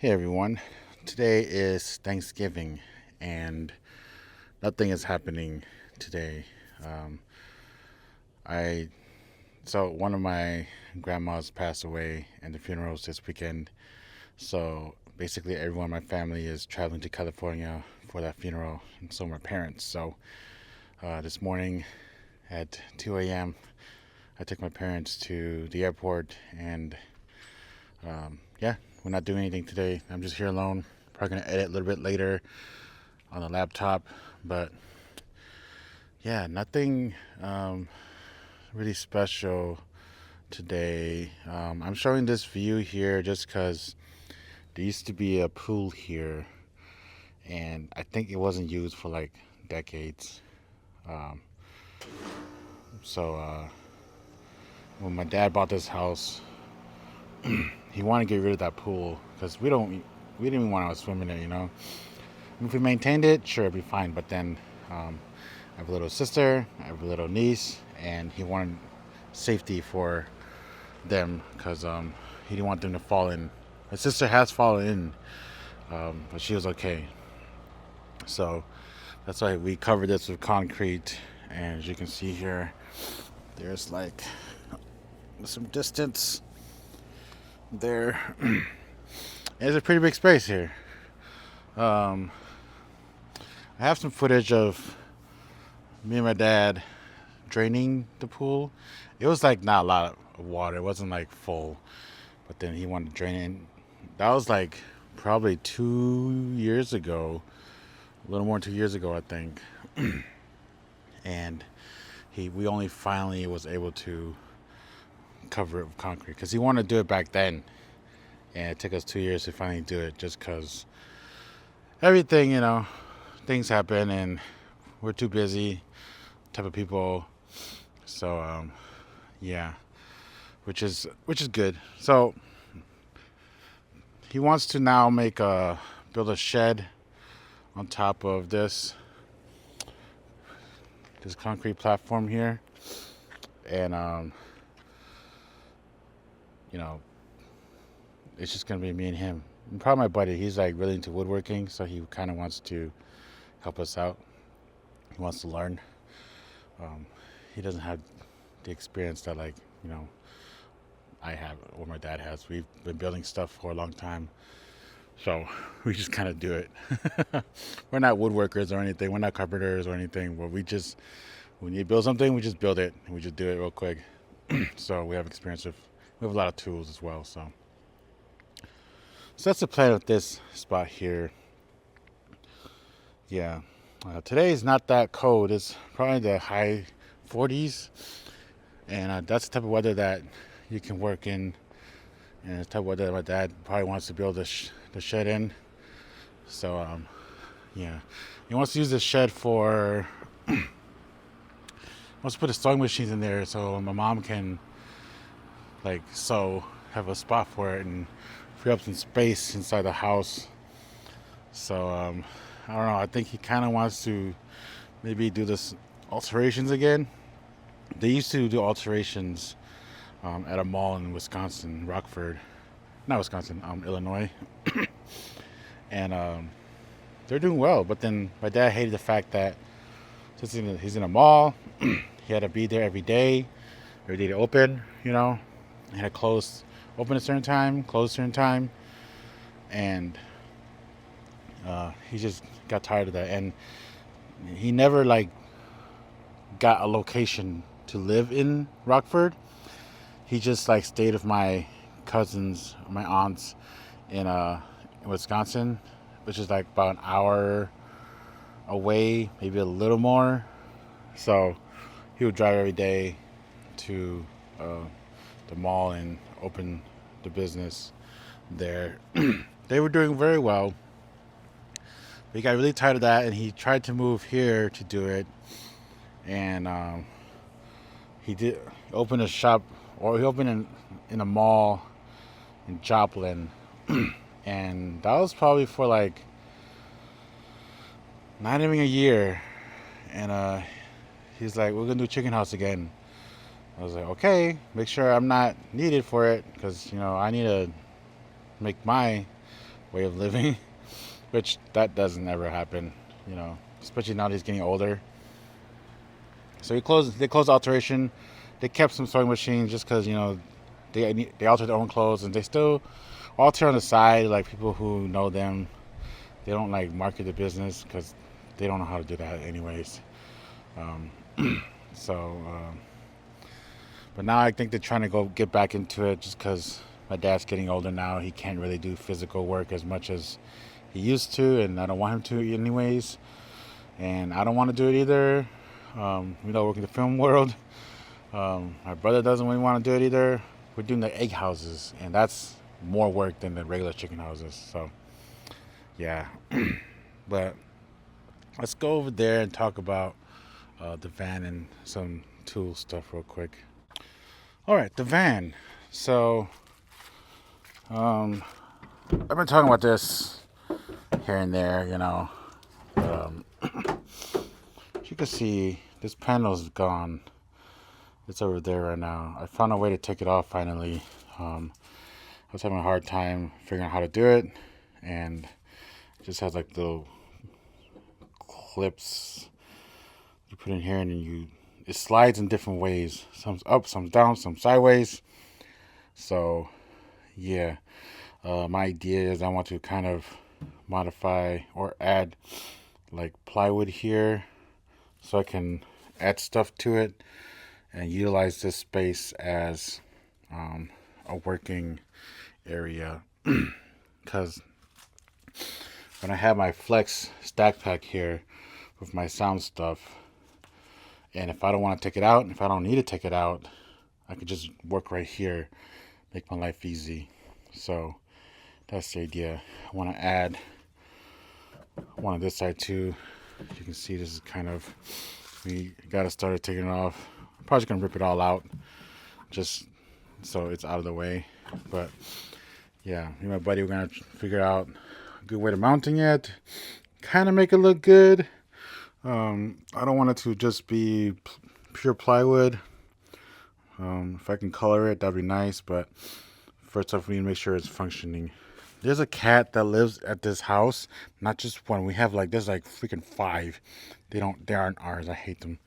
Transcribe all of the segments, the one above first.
Hey everyone, today is Thanksgiving and nothing is happening today. Um, I one of my grandmas passed away and the funeral's this weekend. So basically everyone in my family is traveling to California for that funeral and so my parents. This morning at 2 a.m. I took my parents to the airport and yeah, we're not doing anything today. I'm just here alone. Probably gonna edit a little bit later on the laptop. But yeah, nothing really special today. I'm showing this view here just because there used to be a pool here, and I think it wasn't used for like decades. Um, so when my dad bought this house, he wanted to get rid of that pool because we didn't even want to swim in it, you know. If we maintained it, sure, it'd be fine. But then I have a little sister, I have a little niece, and he wanted safety for them because he didn't want them to fall in. My sister has fallen in, but she was okay. So that's why we covered this with concrete. And as you can see here, there's like some distance there. It's a pretty big space here. Um, I have some footage of me and my dad draining the pool. It was like not a lot of water. It wasn't like full, but then he wanted to drain it. That was like probably 2 years ago, a little more than 2 years ago, I think. And we only finally was able to cover it with concrete because he wanted to do it back then, and it took us 2 years to finally do it just because everything, things happen and we're too busy type of people. So yeah, which is good. So he wants to now build a shed on top of this concrete platform here, and you know it's just gonna be me and him. And probably my buddy. He's like really into woodworking, so he kind of wants to help us out. He wants to learn. Um, he doesn't have the experience that you know I have or my dad has. We've been building stuff for a long time, so we just kind of do it. We're not woodworkers or anything. We're not carpenters or anything. But when you build something, we just build it and we just do it real quick. So we have experience with we have a lot of tools as well. So that's the plan with this spot here. Yeah, today is not that cold. It's probably the high 40s, and that's the type of weather that you can work in. And the type of weather that my dad probably wants to build the shed in. So yeah, he wants to use the shed for. Wants to put the sewing machines in there so my mom can have a spot for it and free up some space inside the house. So I don't know. I think he kind of wants to maybe do this alterations again. They used to do alterations at a mall in Wisconsin, Rockford, not Wisconsin, Illinois, and they're doing well. But then my dad hated the fact that since he's in a mall, he had to be there every day to open. He had to open a certain time, close a certain time, and he just got tired of that. And he never got a location to live in Rockford. He just stayed with my cousins, my aunts in Wisconsin, which is like about an hour away, maybe a little more. So he would drive every day to the mall and open the business there. They were doing very well. But he got really tired of that, and he tried to move here to do it. And he did open a shop, or he opened in a mall in Joplin, and that was probably for not even a year. And he's like, "We're gonna do Chicken House again." I was like, "Okay, make sure I'm not needed for it, because I need to make way of living, which that doesn't ever happen, especially now that he's getting older. So they closed alteration. They kept some sewing machines just because they alter their own clothes, and they still alter on the side. Like people who know them, they don't like market the business because they don't know how to do that anyways. Um, so, but now I think they're trying to go get back into it just because my dad's getting older now. He can't really do physical work as much as he used to, and I don't want him to anyways. And I don't want to do it either. Work in the film world. My brother doesn't really want to do it either. We're doing the egg houses, and that's more work than the regular chicken houses. So, yeah. But let's go over there and talk about the van and some tool stuff real quick. All right, the van. So, I've been talking about this here and there, as you can see, this panel's gone. It's over there right now. I found a way to take it off finally. I was having a hard time figuring out how to do it, and it just has like little clips you put in here, and it slides in different ways. Some's up, some's down, some sideways. So, yeah, my idea is I want to kind of modify or add like plywood here, so I can add stuff to it and utilize this space as a working area. Because when I have my Flex stack pack here with my sound stuff, and if I don't want to take it out, if I don't need to take it out, I could just work right here, make my life easy. So that's the idea. I want to add one on this side too. You can see this is kind of, we got to start taking it off. I'm probably going to rip it all out just so it's out of the way. But yeah, me and my buddy, we're going to figure out a good way to mounting it, kind of make it look good. I don't want it to just be pure plywood. If I can color it, that'd be nice, but first off, we need to make sure it's functioning. There's a cat that lives at this house, not just one. There's like freaking 5. They aren't ours. I hate them.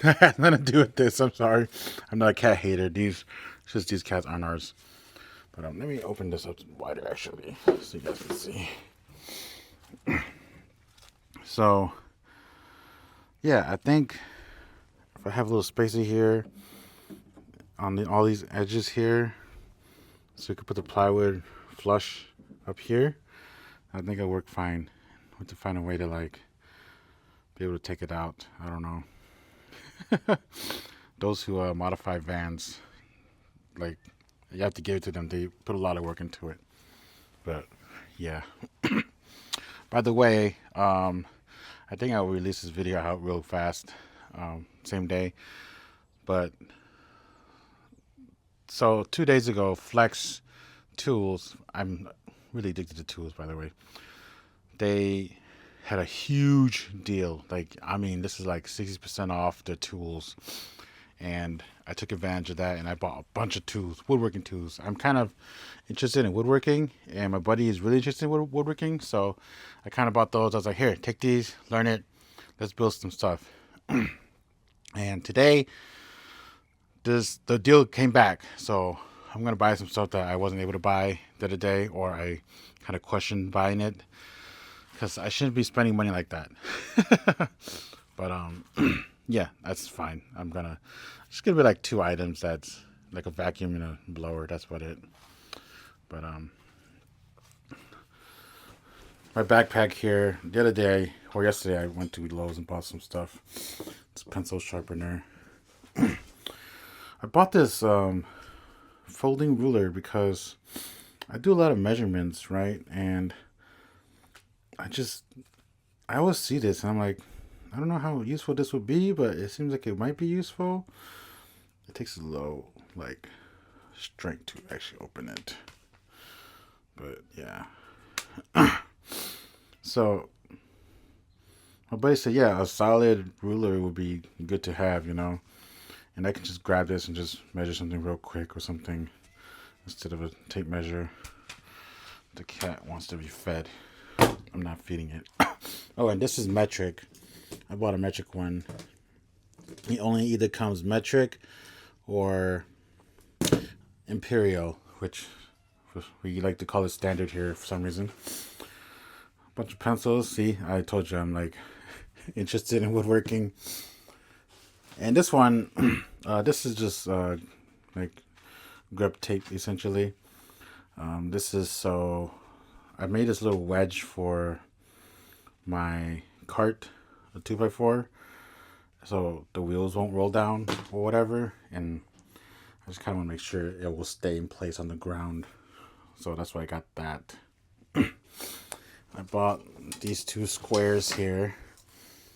That has nothing to do with this. I'm sorry. I'm not a cat hater. These cats aren't ours. But let me open this up wider actually, so you guys can see. So, yeah, I think if I have a little spacey here on all these edges here, so we could put the plywood flush up here, I think it'll work fine. I have to find a way to be able to take it out. I don't know. Those who modify vans, you have to give it to them. They put a lot of work into it. But yeah. By the way, I think I'll release this video out real fast, same day. But so 2 days ago, Flex Tools, I'm really addicted to tools, by the way. They had a huge deal. This is like 60% off their tools. And I took advantage of that, and I bought a bunch of tools, woodworking tools. I'm kind of interested in woodworking, and my buddy is really interested in woodworking. So I kind of bought those. I was like, here, take these, learn it. Let's build some stuff. And today, the deal came back. So I'm going to buy some stuff that I wasn't able to buy the other day, or I kind of questioned buying it, because I shouldn't be spending money like that. But yeah, that's fine. It's gonna be like 2 items. That's like a vacuum and a blower. That's about it. But my backpack here, the other day or yesterday, I went to Lowe's and bought some stuff. It's a pencil sharpener. I bought this folding ruler because I do a lot of measurements, right? And I always see this, and I'm like, I don't know how useful this would be, but it seems like it might be useful. It takes a little strength to actually open it. But yeah. So my buddy said, yeah, a solid ruler would be good to have, and I can just grab this and just measure something real quick or something instead of a tape measure. The cat wants to be fed. I'm not feeding it. Oh, and this is metric. I bought a metric one. It only either comes metric or imperial, which we like to call it standard here for some reason. A bunch of pencils. See, I told you I'm like interested in woodworking. And this one, this is just like grip tape essentially. This is so I made this little wedge for my cart, a 2x4, so the wheels won't roll down or whatever, and I just kind of want to make sure it will stay in place on the ground. So that's why I got that. I bought these two squares here.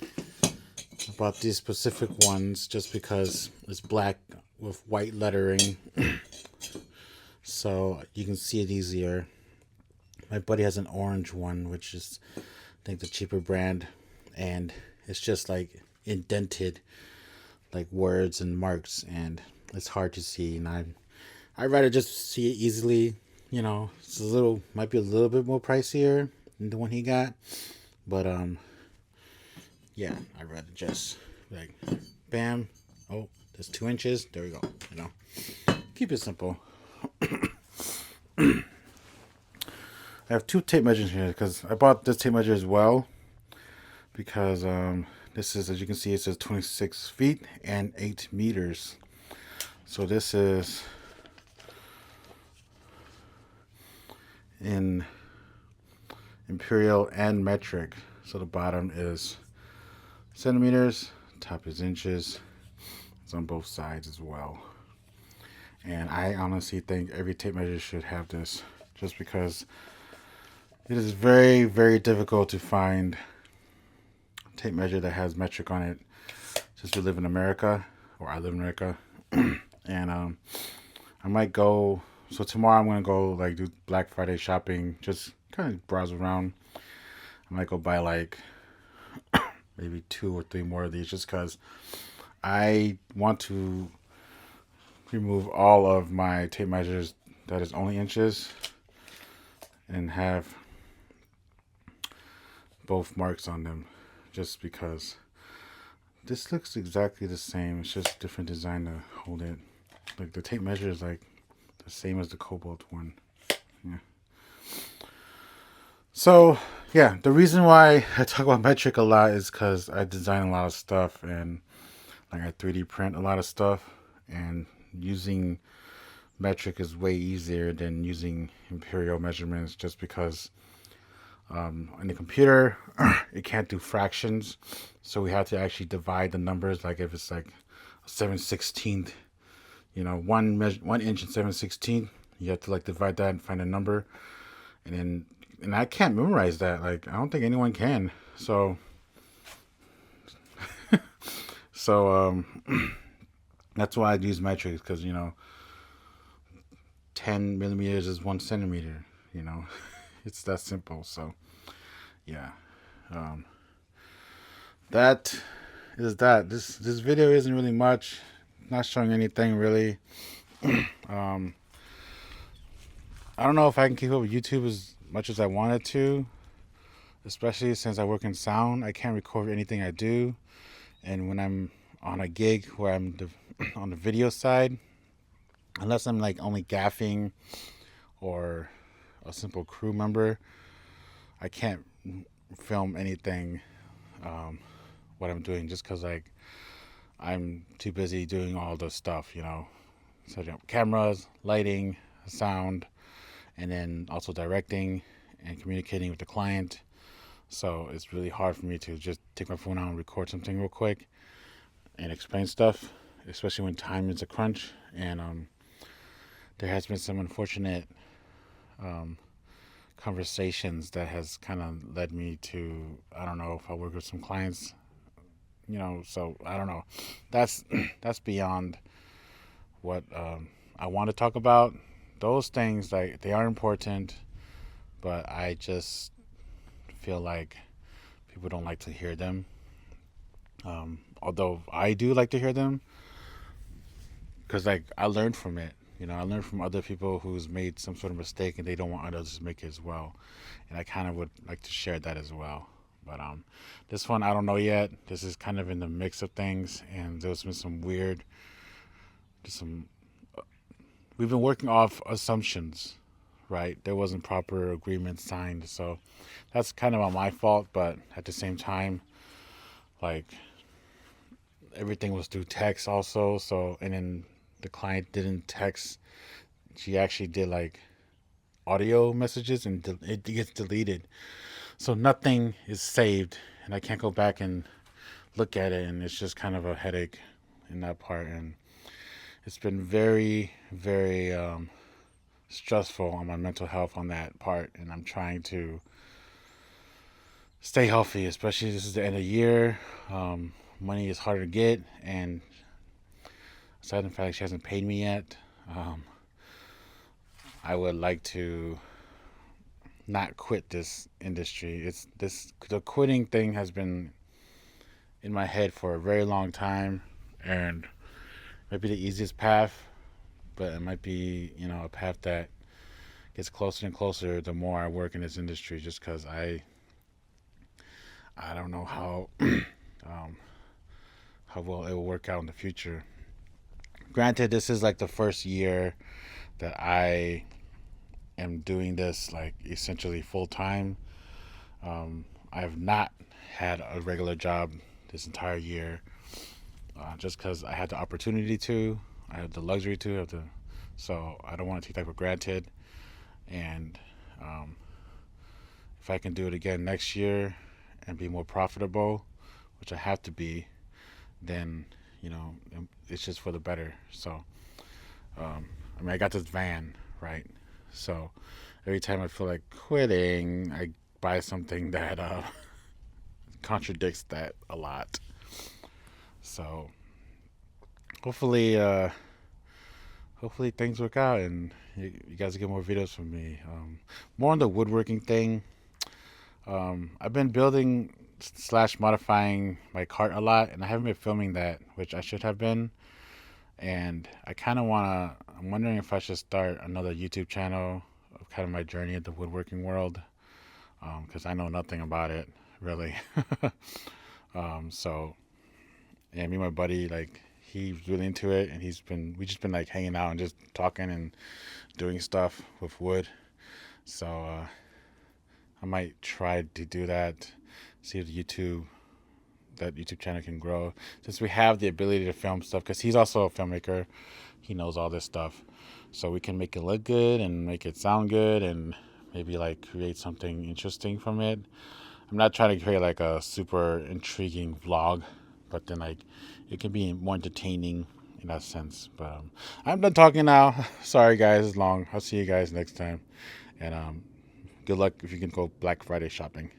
I bought these specific ones just because it's black with white lettering, so you can see it easier. My buddy has an orange one, which is, I think, the cheaper brand, and it's just like indented, like words and marks, and it's hard to see. And I'd rather just see it easily. You know, it's might be a little bit more pricier than the one he got, but yeah, I'd rather just like, bam, oh, there's 2 inches. There we go. You know, keep it simple. I have 2 tape measures here because I bought this tape measure as well because this is, as you can see, it says 26 feet and 8 meters. So this is in imperial and metric. So the bottom is centimeters, top is inches. It's on both sides as well. And I honestly think every tape measure should have this, just because it is very, very difficult to find a tape measure that has metric on it. Since we live in America, or I live in America, and I might go. So tomorrow I'm gonna go like do Black Friday shopping, just kind of browse around. I might go buy like maybe 2 or 3 more of these, just because I want to remove all of my tape measures that is only inches and have both marks on them, just because this looks exactly the same. It's just different design to hold it. Like the tape measure is like the same as the Cobalt one. Yeah. So yeah, the reason why I talk about metric a lot is because I design a lot of stuff, and like I 3D print a lot of stuff, and using metric is way easier than using imperial measurements, just because on the computer it can't do fractions, so we have to actually divide the numbers. Like if it's like 7/16, you know, 1 inch and 7/16, you have to like divide that and find a number, and I can't memorize that. Like I don't think anyone can. So that's why I use metrics, because, you know, 10 millimeters is 1 centimeter, you know. It's that simple. So yeah, that is that. This video isn't really much, not showing anything really. I don't know if I can keep up with YouTube as much as I wanted to, especially since I work in sound. I can't record anything I do, and when I'm on a gig where I'm on the video side, unless I'm like only gaffing or a simple crew member, I can't film anything what I'm doing, just because like I'm too busy doing all the stuff, you know, setting up cameras, lighting, sound, and then also directing and communicating with the client. So it's really hard for me to just take my phone out and record something real quick and explain stuff, especially when time is a crunch. And there has been some unfortunate conversations that has kind of led me to, I don't know if I work with some clients, you know, so I don't know. That's beyond what I want to talk about. Those things, like, they are important, but I just feel like people don't like to hear them. Although I do like to hear them, because like I learned from it. I learned from other people who's made some sort of mistake and they don't want others to make it as well. And I kind of would like to share that as well. But this one I don't know yet. This is kind of in the mix of things, and there's been some weird, some. We've been working off assumptions, right? There wasn't proper agreement signed, so that's kind of on my fault. But at the same time, like everything was through text also. So and then the client didn't text. She actually did like audio messages, and it gets deleted. So nothing is saved, and I can't go back and look at it, and it's just kind of a headache in that part. And it's been very, very stressful on my mental health on that part. And I'm trying to stay healthy, especially this is the end of the year. Money is harder to get, and aside from the fact she hasn't paid me yet, um, I would like to not quit this industry. It's this the quitting thing has been in my head for a very long time, and maybe the easiest path, but it might be a path that gets closer and closer the more I work in this industry. Just because I don't know um, how well it will work out in the future. Granted, this is like the first year that I am doing this like essentially full time. I have not had a regular job this entire year, just because I had the opportunity to, I had the luxury to, have the, so I don't want to take that for granted. And um, if I can do it again next year and be more profitable, which I have to be, then it's just for the better. So I mean, I got this van, right? So every time I feel like quitting, I buy something that contradicts that a lot. So hopefully, hopefully things work out and you guys get more videos from me. More on the woodworking thing. I've been building slash modifying my cart a lot, and I haven't been filming that, which I should have been. And I kind of wanna. I'm wondering if I should start another YouTube channel of kind of my journey at the woodworking world, because I know nothing about it really. So yeah, me and my buddy, like, he's really into it, and we just been like hanging out and just talking and doing stuff with wood. So I might try to do that, see if that YouTube channel can grow, since we have the ability to film stuff. Because he's also a filmmaker, he knows all this stuff, so we can make it look good and make it sound good, and maybe like create something interesting from it. I'm not trying to create like a super intriguing vlog, but then like it can be more entertaining in that sense. But I'm done talking now. Sorry guys, it's long. I'll see you guys next time, and good luck if you can go Black Friday shopping.